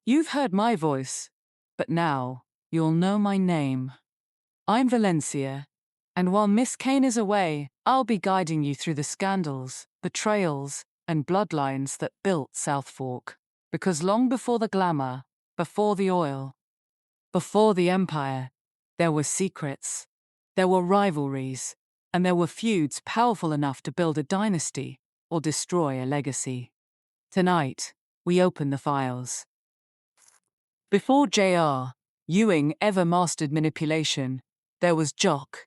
You've heard my voice, but now you'll know my name. I'm Valencia, and while Miss Kane is away, I'll be guiding you through the scandals, betrayals, and bloodlines that built South Fork. Because long before the glamour, before the oil, before the empire, there were secrets, there were rivalries, and there were feuds powerful enough to build a dynasty or destroy a legacy. Tonight, we open the files. Before J.R. Ewing ever mastered manipulation, there was Jock.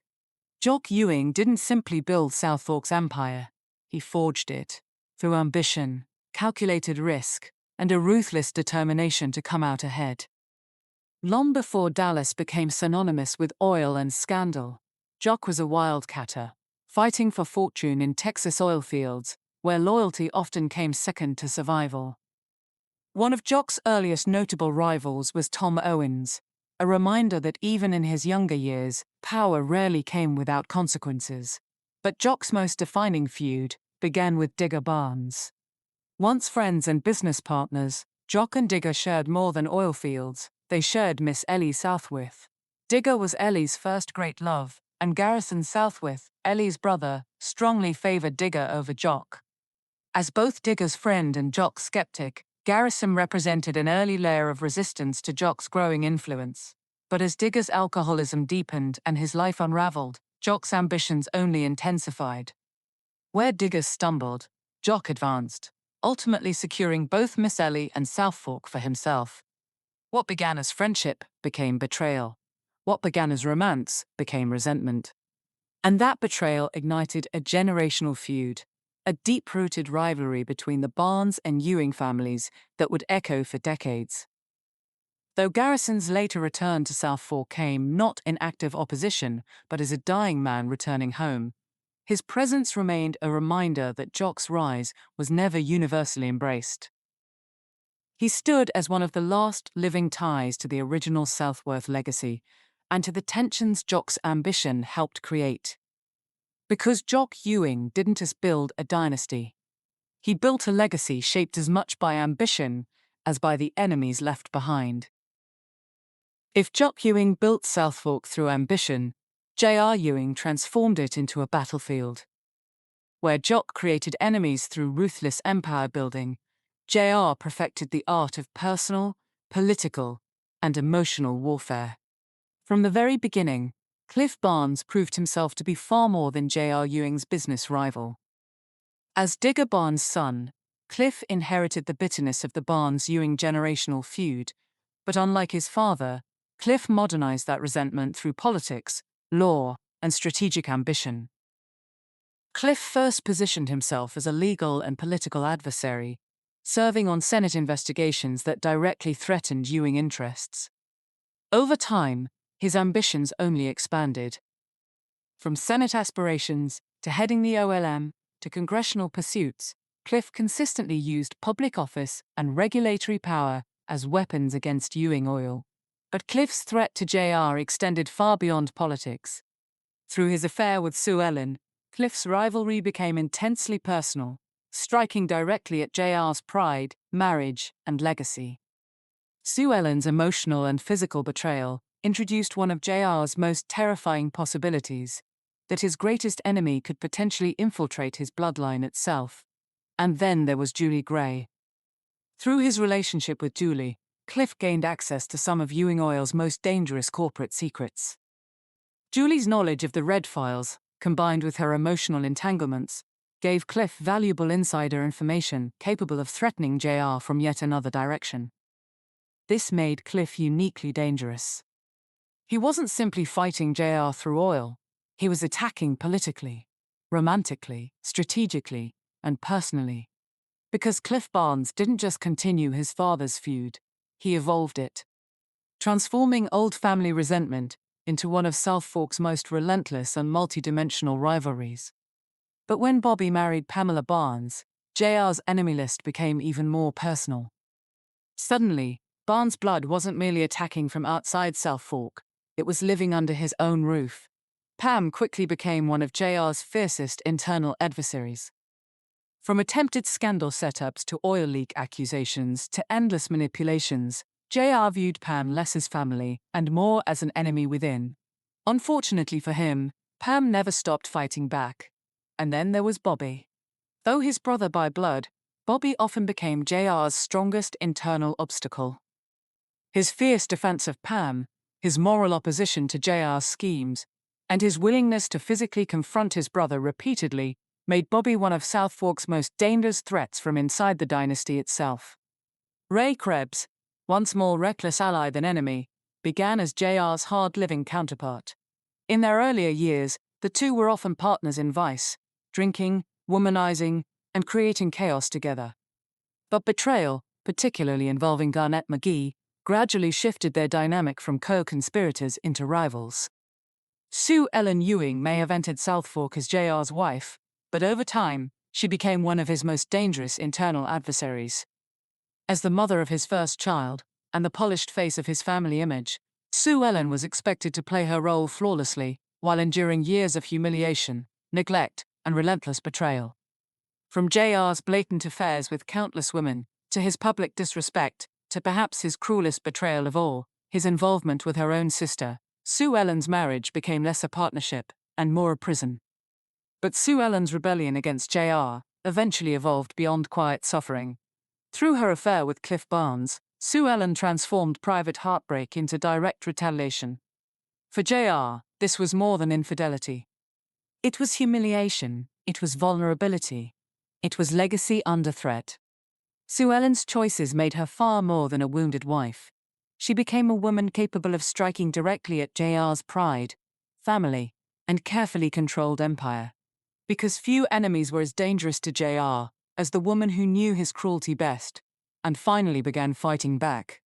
Jock Ewing didn't simply build SOUTHFORK'S empire, he forged it through ambition, calculated risk, and a ruthless determination to come out ahead. Long before Dallas became synonymous with oil and scandal, Jock was a wildcatter, fighting for fortune in Texas oil fields, where loyalty often came second to survival. One of Jock's earliest notable rivals was Tom Owens, a reminder that even in his younger years, power rarely came without consequences. But Jock's most defining feud began with Digger Barnes. Once friends and business partners, Jock and Digger shared more than oil fields, they shared Miss Ellie Southworth. Digger was Ellie's first great love, and Garrison Southworth, Ellie's brother, strongly favored Digger over Jock. As both Digger's friend and Jock's skeptic, Garrison represented an early layer of resistance to Jock's growing influence. But as Digger's alcoholism deepened and his life unraveled, Jock's ambitions only intensified. Where Digger stumbled, Jock advanced, ultimately securing both Miss Ellie and South Fork for himself. What began as friendship became betrayal. What began as romance became resentment. And that betrayal ignited a generational feud, a deep-rooted rivalry between the Barnes and Ewing families that would echo for decades. Though Garrison's later return to South Fork came not in active opposition, but as a dying man returning home, his presence remained a reminder that Jock's rise was never universally embraced. He stood as one of the last living ties to the original Southworth legacy, and to the tensions Jock's ambition helped create. Because Jock Ewing didn't just build a dynasty. He built a legacy shaped as much by ambition as by the enemies left behind. If Jock Ewing built South Fork through ambition, J.R. Ewing transformed it into a battlefield. Where Jock created enemies through ruthless empire building, J.R. perfected the art of personal, political, and emotional warfare. From the very beginning, Cliff Barnes proved himself to be far more than J.R. Ewing's business rival. As Digger Barnes' son, Cliff inherited the bitterness of the Barnes-Ewing generational feud, but unlike his father, Cliff modernized that resentment through politics, law, and strategic ambition. Cliff first positioned himself as a legal and political adversary, serving on Senate investigations that directly threatened Ewing interests. Over time, his ambitions only expanded. From Senate aspirations to heading the OLM to congressional pursuits, Cliff consistently used public office and regulatory power as weapons against Ewing oil. But Cliff's threat to JR extended far beyond politics. Through his affair with Sue Ellen, Cliff's rivalry became intensely personal, striking directly at JR's pride, marriage, and legacy. Sue Ellen's emotional and physical betrayal introduced one of JR's most terrifying possibilities, that his greatest enemy could potentially infiltrate his bloodline itself. And then there was Julie Gray. Through his relationship with Julie, Cliff gained access to some of Ewing Oil's most dangerous corporate secrets. Julie's knowledge of the Red Files, combined with her emotional entanglements, gave Cliff valuable insider information capable of threatening JR from yet another direction. This made Cliff uniquely dangerous. He wasn't simply fighting JR through oil, he was attacking politically, romantically, strategically, and personally. Because Cliff Barnes didn't just continue his father's feud, he evolved it, transforming old family resentment into one of South Fork's most relentless and multidimensional rivalries. But when Bobby married Pamela Barnes, JR's enemy list became even more personal. Suddenly, Barnes' blood wasn't merely attacking from outside South Fork, it was living under his own roof. Pam quickly became one of JR's fiercest internal adversaries. From attempted scandal setups to oil leak accusations to endless manipulations, JR viewed Pam less as family and more as an enemy within. Unfortunately for him, Pam never stopped fighting back. And then there was Bobby. Though his brother by blood, Bobby often became JR's strongest internal obstacle. His fierce defense of Pam, his moral opposition to JR's schemes, and his willingness to physically confront his brother repeatedly made Bobby one of Southfork's most dangerous threats from inside the dynasty itself. Ray Krebs, once more reckless ally than enemy, began as JR's hard-living counterpart. In their earlier years, the two were often partners in vice, drinking, womanizing, and creating chaos together. But betrayal, particularly involving Garnett McGee, gradually shifted their dynamic from co-conspirators into rivals. Sue Ellen Ewing may have entered Southfork as JR's wife, but over time, she became one of his most dangerous internal adversaries. As the mother of his first child, and the polished face of his family image, Sue Ellen was expected to play her role flawlessly, while enduring years of humiliation, neglect, and relentless betrayal. From JR's blatant affairs with countless women, to his public disrespect, to perhaps his cruelest betrayal of all, his involvement with her own sister, Sue Ellen's marriage became less a partnership and more a prison. But Sue Ellen's rebellion against JR eventually evolved beyond quiet suffering. Through her affair with Cliff Barnes, Sue Ellen transformed private heartbreak into direct retaliation. For JR, this was more than infidelity. It was humiliation, it was vulnerability, it was legacy under threat. Sue Ellen's choices made her far more than a wounded wife. She became a woman capable of striking directly at JR's pride, family, and carefully controlled empire. Because few enemies were as dangerous to JR as the woman who knew his cruelty best, and finally began fighting back.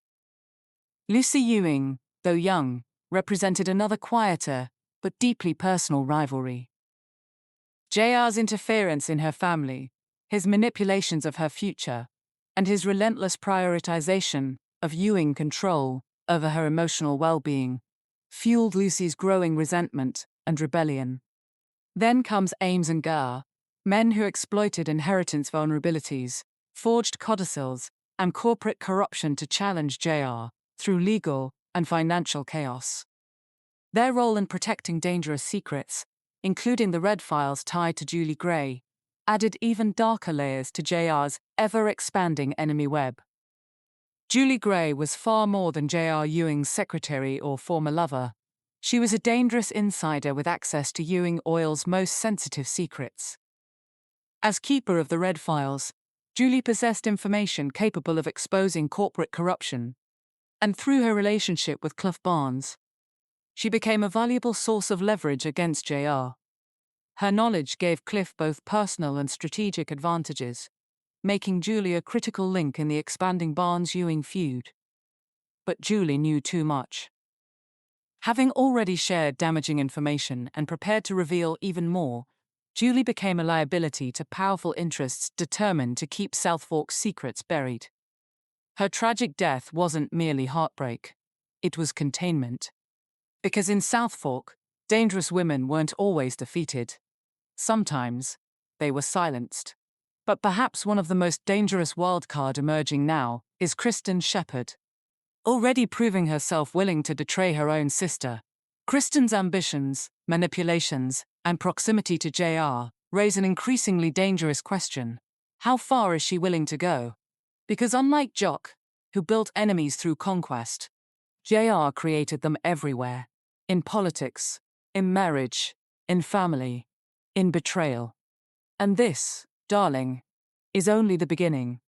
Lucy Ewing, though young, represented another quieter, but deeply personal rivalry. JR's interference in her family, his manipulations of her future, and his relentless prioritization of Ewing control over her emotional well-being, fueled Lucy's growing resentment and rebellion. Then comes Ames and Garr, men who exploited inheritance vulnerabilities, forged codicils, and corporate corruption to challenge JR through legal and financial chaos. Their role in protecting dangerous secrets, including the Red Files tied to Julie Gray, added even darker layers to JR's ever-expanding enemy web. Julie Gray was far more than JR Ewing's secretary or former lover. She was a dangerous insider with access to Ewing Oil's most sensitive secrets. As keeper of the Red Files, Julie possessed information capable of exposing corporate corruption, and through her relationship with Cliff Barnes, she became a valuable source of leverage against JR. Her knowledge gave Cliff both personal and strategic advantages, making Julie a critical link in the expanding Barnes-Ewing feud. But Julie knew too much. Having already shared damaging information and prepared to reveal even more, Julie became a liability to powerful interests determined to keep Southfork's secrets buried. Her tragic death wasn't merely heartbreak, it was containment. Because in Southfork, dangerous women weren't always defeated. Sometimes, they were silenced. But perhaps one of the most dangerous wildcard emerging now is Kristen Shepherd. Already proving herself willing to betray her own sister, Kristen's ambitions, manipulations, and proximity to JR raise an increasingly dangerous question. How far is she willing to go? Because unlike Jock, who built enemies through conquest, JR created them everywhere. In politics, in marriage, in family, in betrayal. And this, darling, is only the beginning.